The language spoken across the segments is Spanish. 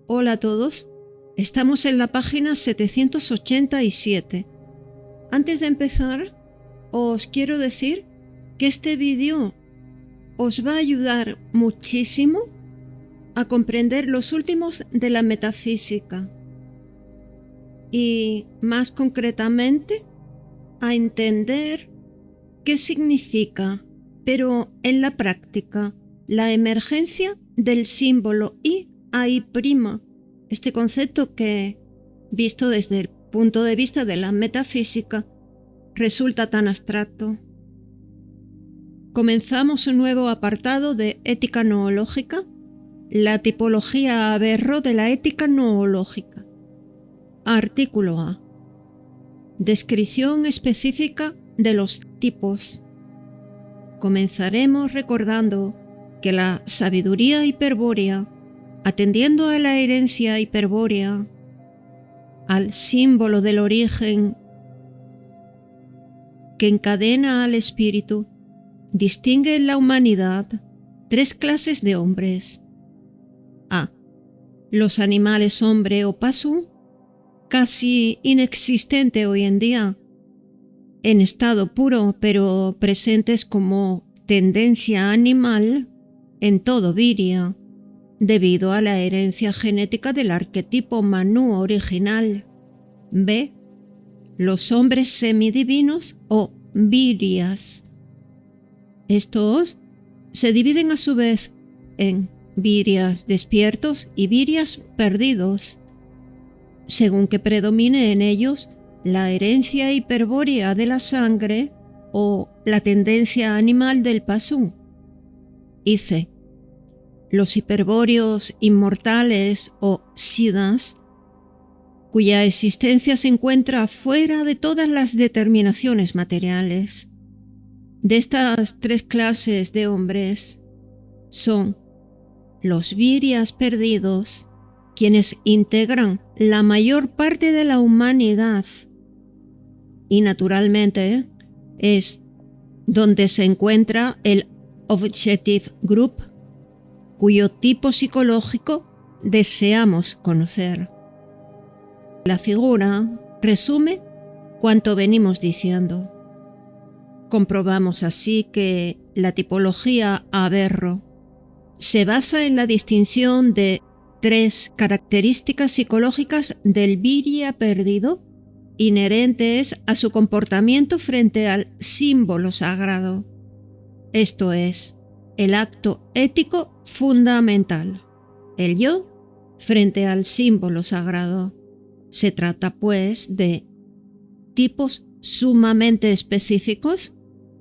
Hola a todos, estamos en la página 787. Antes de empezar, os quiero decir que este vídeo os va a ayudar muchísimo a comprender los últimos de la metafísica y, más concretamente, a entender qué significa, pero en la práctica, la emergencia del símbolo I a I', este concepto que, visto desde el punto de vista de la metafísica, resulta tan abstracto. Comenzamos un nuevo apartado de ética noológica, la tipología Averro de la ética noológica. Artículo A. Descripción específica de los tipos. Comenzaremos recordando que la sabiduría hiperbórea, atendiendo a la herencia hiperbórea, al símbolo del origen que encadena al espíritu, distingue en la humanidad tres clases de hombres. A. Los animales hombre o pasu, casi inexistente hoy en día, en estado puro pero presentes como tendencia animal en todo Viria, debido a la herencia genética del arquetipo Manu original. B. Los hombres semidivinos o Virias. Estos se dividen a su vez en Virias despiertos y Virias perdidos, según que predomine en ellos la herencia hiperbórea de la sangre o la tendencia animal del pasú. Y C. Los hiperbóreos inmortales o siddhas, cuya existencia se encuentra fuera de todas las determinaciones materiales. De estas tres clases de hombres son los virias perdidos, quienes integran la mayor parte de la humanidad, y naturalmente es donde se encuentra el Objective Group, cuyo tipo psicológico deseamos conocer. La figura resume cuanto venimos diciendo. Comprobamos así que la tipología Averro se basa en la distinción de tres características psicológicas del Viria perdido inherentes a su comportamiento frente al símbolo sagrado. Esto es, el acto ético fundamental, el yo frente al símbolo sagrado. Se trata, pues, de tipos sumamente específicos,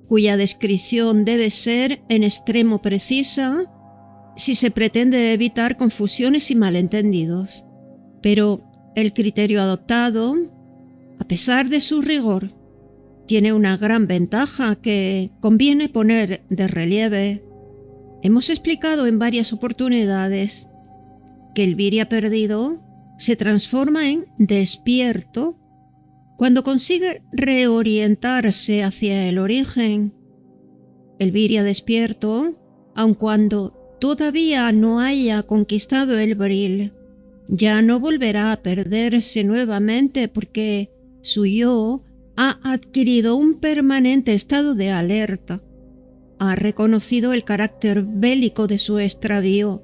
cuya descripción debe ser en extremo precisa si se pretende evitar confusiones y malentendidos. Pero el criterio adoptado, a pesar de su rigor, tiene una gran ventaja que conviene poner de relieve. Hemos explicado en varias oportunidades que el Viria perdido se transforma en despierto cuando consigue reorientarse hacia el origen. El Viria despierto, aun cuando todavía no haya conquistado el Vril, ya no volverá a perderse nuevamente porque su yo ha adquirido un permanente estado de alerta, ha reconocido el carácter bélico de su extravío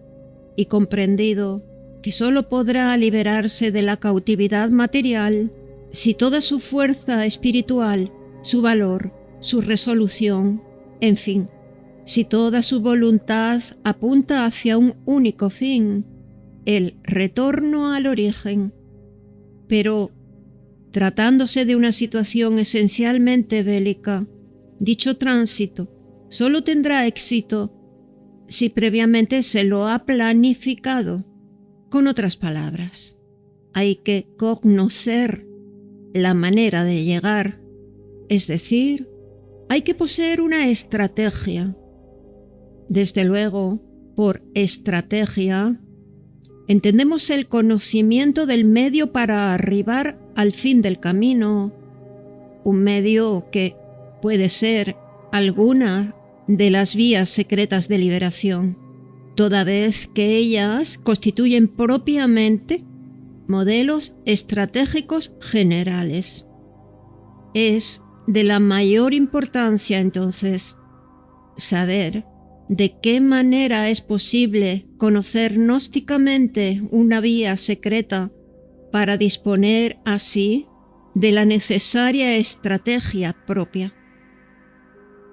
y comprendido que sólo podrá liberarse de la cautividad material si toda su fuerza espiritual, su valor, su resolución, en fin, si toda su voluntad apunta hacia un único fin, el retorno al origen. Pero, tratándose de una situación esencialmente bélica, dicho tránsito solo tendrá éxito si previamente se lo ha planificado. Con otras palabras, hay que conocer la manera de llegar, es decir, hay que poseer una estrategia. Desde luego, por estrategia, entendemos el conocimiento del medio para arribar al fin del camino, un medio que puede ser alguna de las vías secretas de liberación. toda vez que ellas constituyen propiamente modelos estratégicos generales. Es de la mayor importancia, entonces, saber de qué manera es posible conocer gnósticamente una vía secreta para disponer así de la necesaria estrategia propia.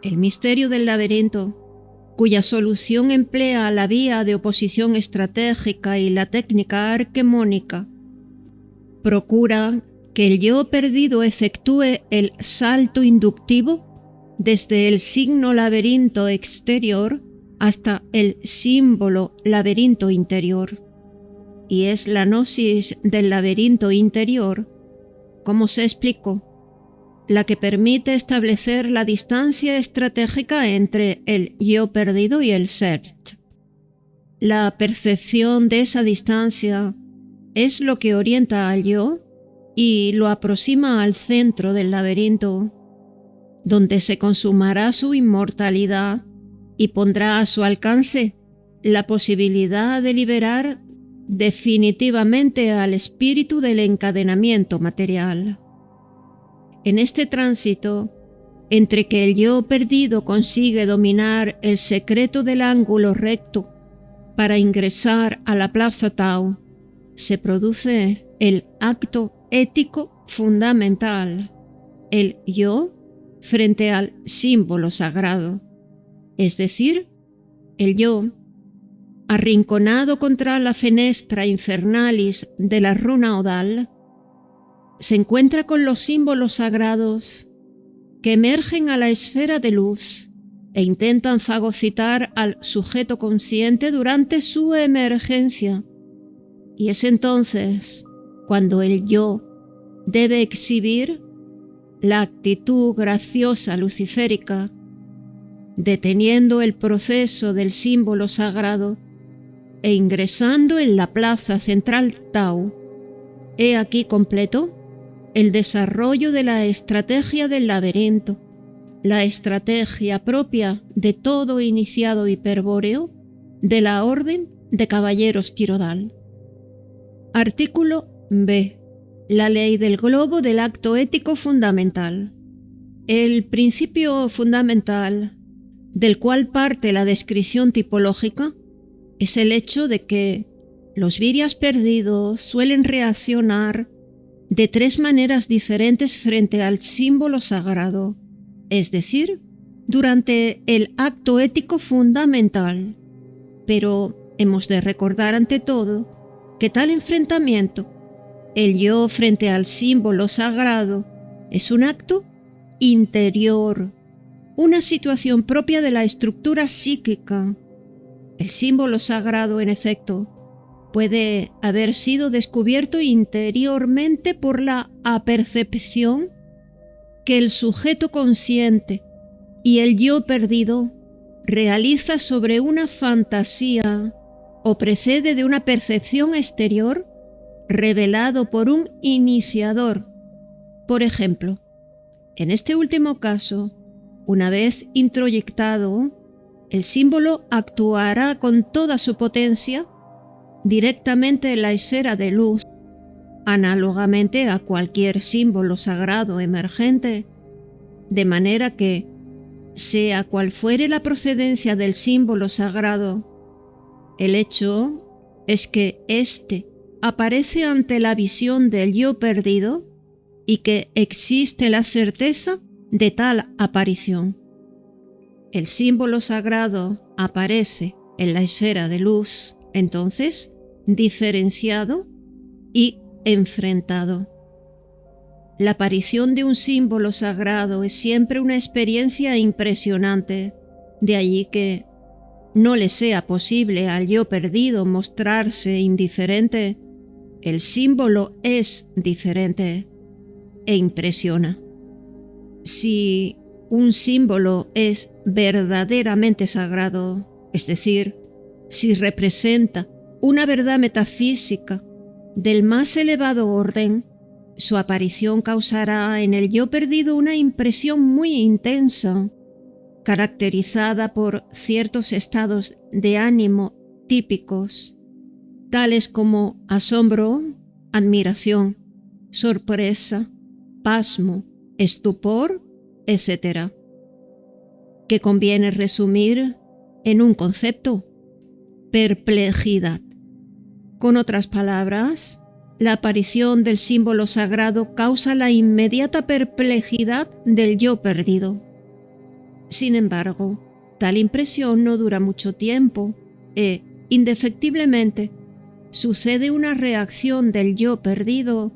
El misterio del laberinto, cuya solución emplea la vía de oposición estratégica y la técnica arquemónica, procura que el yo perdido efectúe el salto inductivo desde el signo laberinto exterior hasta el símbolo laberinto interior. Y es la gnosis del laberinto interior, como se explicó, la que permite establecer la distancia estratégica entre el yo perdido y el Selbst. La percepción de esa distancia es lo que orienta al yo y lo aproxima al centro del laberinto, donde se consumará su inmortalidad y pondrá a su alcance la posibilidad de liberar definitivamente al espíritu del encadenamiento material. En este tránsito, entre que el yo perdido consigue dominar el secreto del ángulo recto para ingresar a la plaza Tao, se produce el acto ético fundamental, el yo frente al símbolo sagrado, es decir, el yo, arrinconado contra la fenestra infernalis de la runa odal, se encuentra con los símbolos sagrados que emergen a la esfera de luz e intentan fagocitar al sujeto consciente durante su emergencia. Y es entonces cuando el yo debe exhibir la actitud graciosa luciférica, deteniendo el proceso del símbolo sagrado e ingresando en la plaza central Tao. He aquí completo el desarrollo de la estrategia del laberinto, la estrategia propia de todo iniciado hiperbóreo de la Orden de Caballeros Quirodal. Artículo B. La ley del globo del acto ético fundamental. El principio fundamental del cual parte la descripción tipológica es el hecho de que los virias perdidos suelen reaccionar de tres maneras diferentes frente al símbolo sagrado, es decir, durante el acto ético fundamental. Pero hemos de recordar ante todo que tal enfrentamiento, el yo frente al símbolo sagrado, es un acto interior, una situación propia de la estructura psíquica. El símbolo sagrado, en efecto, puede haber sido descubierto interiormente por la apercepción que el sujeto consciente y el yo perdido realiza sobre una fantasía o precede de una percepción exterior revelado por un iniciador. Por ejemplo, en este último caso, una vez introyectado, el símbolo actuará con toda su potencia directamente en la esfera de luz, análogamente a cualquier símbolo sagrado emergente, de manera que, sea cual fuere la procedencia del símbolo sagrado, el hecho es que éste aparece ante la visión del yo perdido y que existe la certeza de tal aparición. El símbolo sagrado aparece en la esfera de luz, entonces, diferenciado y enfrentado. La aparición de un símbolo sagrado es siempre una experiencia impresionante, de allí que no le sea posible al yo perdido mostrarse indiferente. El símbolo es diferente e impresiona. Si un símbolo es verdaderamente sagrado, es decir, si representa una verdad metafísica del más elevado orden, su aparición causará en el yo perdido una impresión muy intensa, caracterizada por ciertos estados de ánimo típicos, tales como asombro, admiración, sorpresa, pasmo, estupor, etc., que conviene resumir en un concepto: perplejidad. Con otras palabras, la aparición del símbolo sagrado causa la inmediata perplejidad del yo perdido. Sin embargo, tal impresión no dura mucho tiempo e, indefectiblemente, sucede una reacción del yo perdido,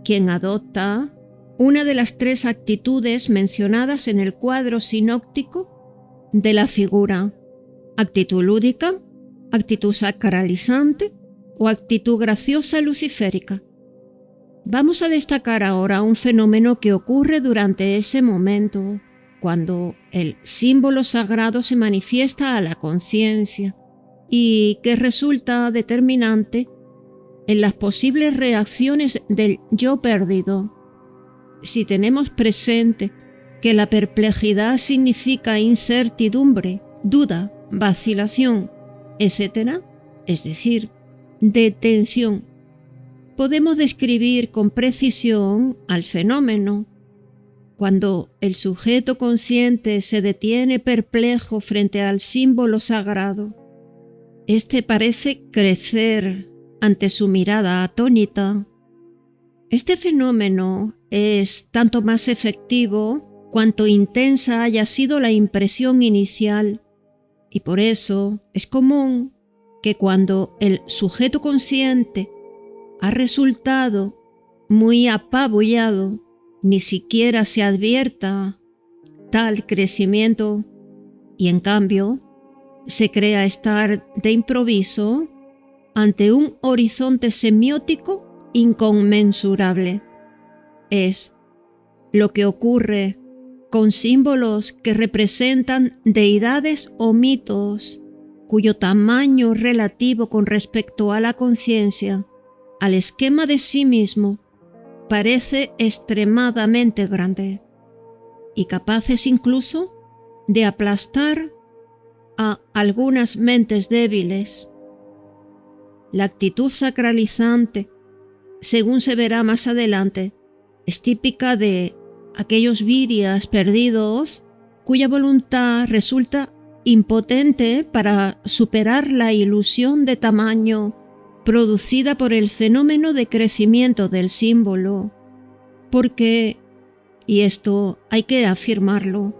quien adopta una de las tres actitudes mencionadas en el cuadro sinóptico de la figura: actitud lúdica, actitud sacralizante o actitud graciosa luciférica. Vamos a destacar ahora un fenómeno que ocurre durante ese momento, cuando el símbolo sagrado se manifiesta a la conciencia y que resulta determinante en las posibles reacciones del yo perdido. Si tenemos presente que la perplejidad significa incertidumbre, duda, vacilación, etc., es decir, de tensión, podemos describir con precisión al fenómeno. Cuando el sujeto consciente se detiene perplejo frente al símbolo sagrado, éste parece crecer ante su mirada atónita. Este fenómeno es tanto más efectivo cuanto intensa haya sido la impresión inicial, y por eso es común que cuando el sujeto consciente ha resultado muy apabullado, ni siquiera se advierta tal crecimiento y en cambio se crea estar de improviso ante un horizonte semiótico inconmensurable. Es lo que ocurre con símbolos que representan deidades o mitos cuyo tamaño relativo con respecto a la conciencia, al esquema de sí mismo, parece extremadamente grande y capaces incluso de aplastar a algunas mentes débiles. La actitud sacralizante, según se verá más adelante, es típica de aquellos virias perdidos cuya voluntad resulta impotente para superar la ilusión de tamaño producida por el fenómeno de crecimiento del símbolo, porque, y esto hay que afirmarlo,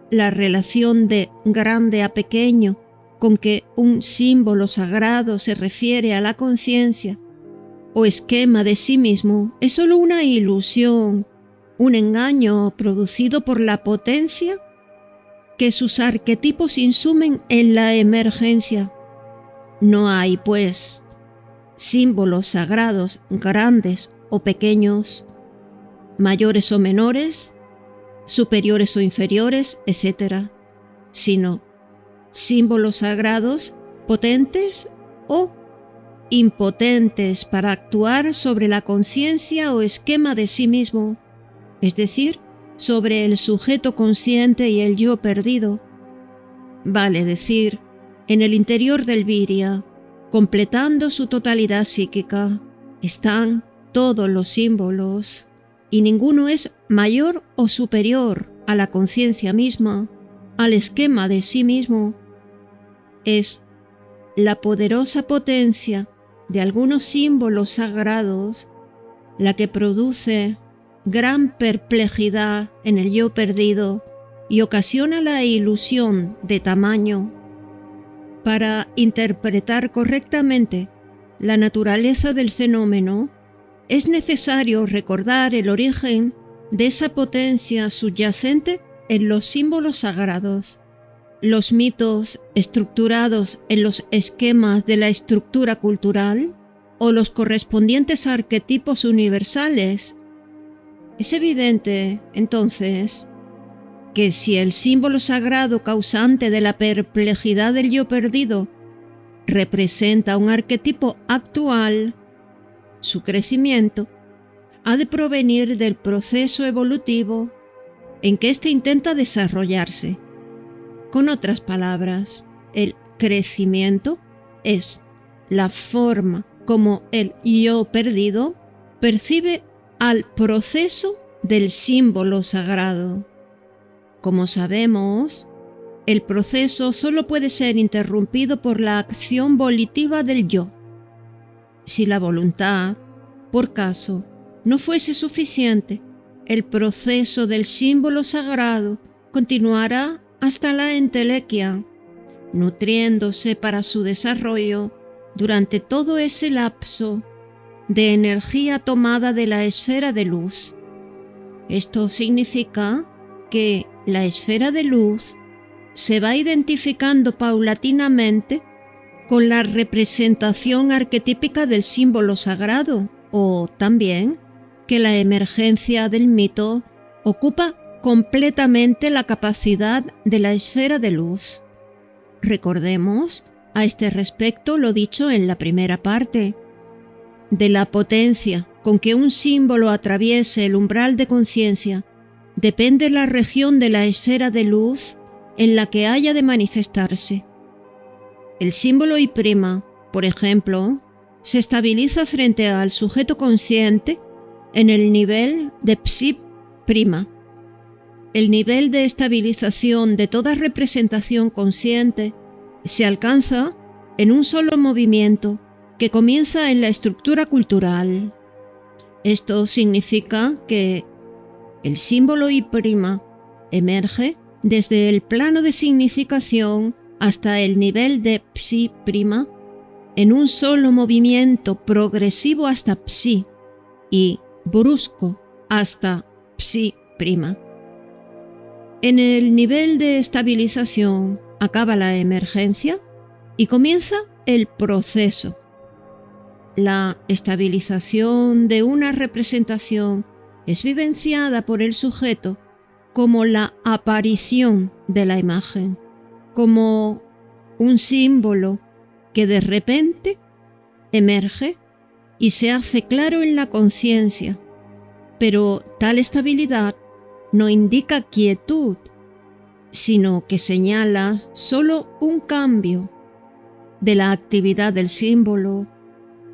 la relación de grande a pequeño con que un símbolo sagrado se refiere a la conciencia o esquema de sí mismo es solo una ilusión, un engaño producido por la potencia que sus arquetipos insumen en la emergencia. No hay, pues, símbolos sagrados grandes o pequeños, mayores o menores, superiores o inferiores, etc., sino símbolos sagrados potentes o impotentes para actuar sobre la conciencia o esquema de sí mismo, es decir, sobre el sujeto consciente y el yo perdido. Vale decir, en el interior del Virya, completando su totalidad psíquica, están todos los símbolos, y ninguno es mayor o superior a la conciencia misma, al esquema de sí mismo. Es la poderosa potencia de algunos símbolos sagrados la que produce gran perplejidad en el yo perdido y ocasiona la ilusión de tamaño. Para interpretar correctamente la naturaleza del fenómeno, es necesario recordar el origen de esa potencia subyacente en los símbolos sagrados. Los mitos estructurados en los esquemas de la estructura cultural o los correspondientes arquetipos universales. Es evidente, entonces, que si el símbolo sagrado causante de la perplejidad del yo perdido representa un arquetipo actual, su crecimiento ha de provenir del proceso evolutivo en que éste intenta desarrollarse. Con otras palabras, el crecimiento es la forma como el yo perdido percibe al proceso del símbolo sagrado. Como sabemos, el proceso solo puede ser interrumpido por la acción volitiva del yo. Si la voluntad, por caso, no fuese suficiente, el proceso del símbolo sagrado continuará hasta la entelequia, nutriéndose para su desarrollo durante todo ese lapso de energía tomada de la esfera de luz. Esto significa que la esfera de luz se va identificando paulatinamente con la representación arquetípica del símbolo sagrado, o también que la emergencia del mito ocupa completamente la capacidad de la esfera de luz. Recordemos a este respecto lo dicho en la primera parte. De la potencia con que un símbolo atraviese el umbral de conciencia depende la región de la esfera de luz en la que haya de manifestarse. El símbolo I', por ejemplo, se estabiliza frente al sujeto consciente en el nivel de Psi'. El nivel de estabilización de toda representación consciente se alcanza en un solo movimiento que comienza en la estructura cultural. Esto significa que el símbolo I' emerge desde el plano de significación hasta el nivel de Psi' en un solo movimiento progresivo hasta Psi y brusco hasta Psi'. En el nivel de estabilización acaba la emergencia y comienza el proceso. La estabilización de una representación es vivenciada por el sujeto como la aparición de la imagen, como un símbolo que de repente emerge y se hace claro en la conciencia, pero tal estabilidad no indica quietud, sino que señala solo un cambio de la actividad del símbolo.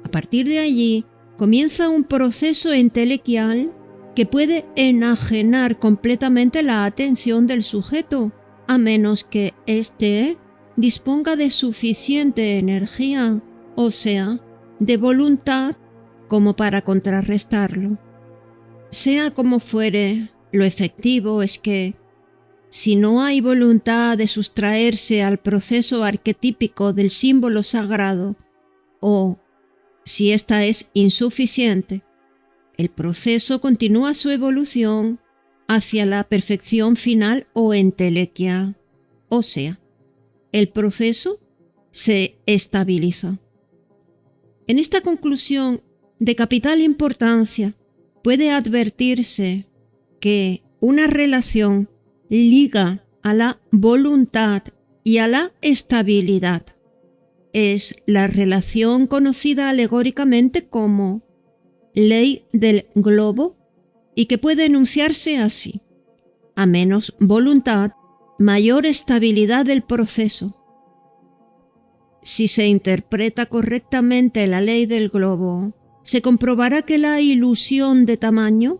A partir de allí comienza un proceso entelequial que puede enajenar completamente la atención del sujeto, a menos que éste disponga de suficiente energía, o sea, de voluntad, como para contrarrestarlo. Sea como fuere, lo efectivo es que, si no hay voluntad de sustraerse al proceso arquetípico del símbolo sagrado, o si ésta es insuficiente, el proceso continúa su evolución hacia la perfección final o entelequia, o sea, el proceso se estabiliza. En esta conclusión de capital importancia puede advertirse que una relación liga a la voluntad y a la estabilidad. Es la relación conocida alegóricamente como ley del globo y que puede enunciarse así: a menos voluntad, mayor estabilidad del proceso. Si se interpreta correctamente la ley del globo, se comprobará que la ilusión de tamaño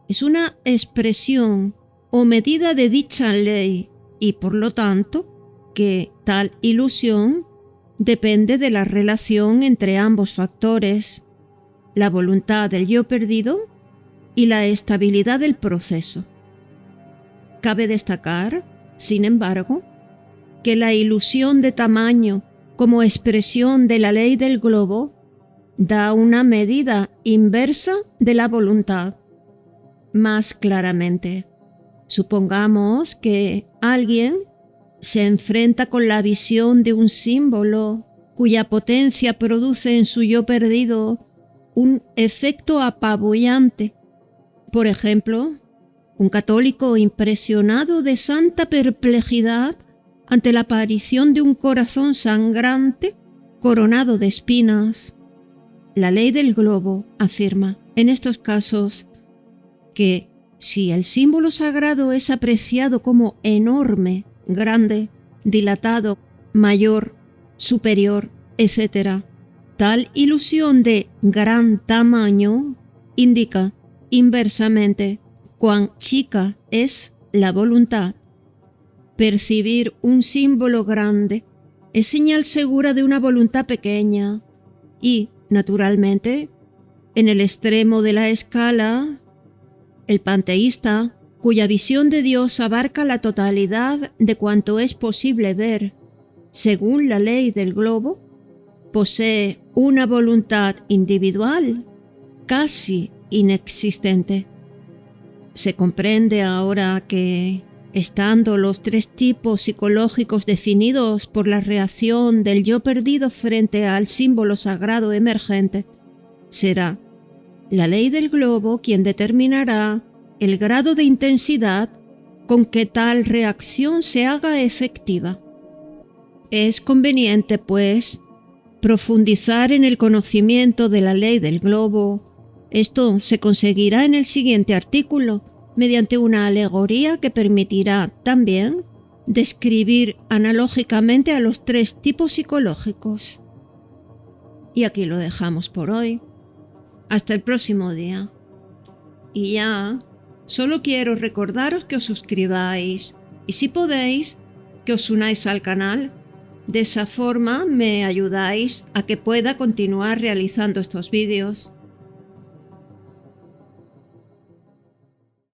es una expresión o medida de dicha ley y, por lo tanto, que tal ilusión depende de la relación entre ambos factores, la voluntad del yo perdido y la estabilidad del proceso. Cabe destacar, sin embargo, que la ilusión de tamaño como expresión de la ley del globo da una medida inversa de la voluntad. Más claramente, supongamos que alguien se enfrenta con la visión de un símbolo cuya potencia produce en su yo perdido un efecto apabullante. Por ejemplo, un católico impresionado de santa perplejidad ante la aparición de un corazón sangrante coronado de espinas. La ley del globo afirma en estos casos que si el símbolo sagrado es apreciado como enorme, grande, dilatado, mayor, superior, etc. Tal ilusión de gran tamaño indica inversamente cuán chica es la voluntad. Percibir un símbolo grande es señal segura de una voluntad pequeña y, naturalmente, en el extremo de la escala, el panteísta, cuya visión de Dios abarca la totalidad de cuanto es posible ver, según la ley del globo, posee una voluntad individual casi inexistente. Se comprende ahora que, estando los tres tipos psicológicos definidos por la reacción del yo perdido frente al símbolo sagrado emergente, será la ley del globo quien determinará el grado de intensidad con que tal reacción se haga efectiva. Es conveniente, pues, profundizar en el conocimiento de la ley del globo. Esto se conseguirá en el siguiente artículo mediante una alegoría que permitirá también describir analógicamente a los tres tipos psicológicos. Y aquí lo dejamos por hoy. Hasta el próximo día. Y ya, solo quiero recordaros que os suscribáis y si podéis, que os unáis al canal. De esa forma me ayudáis a que pueda continuar realizando estos vídeos.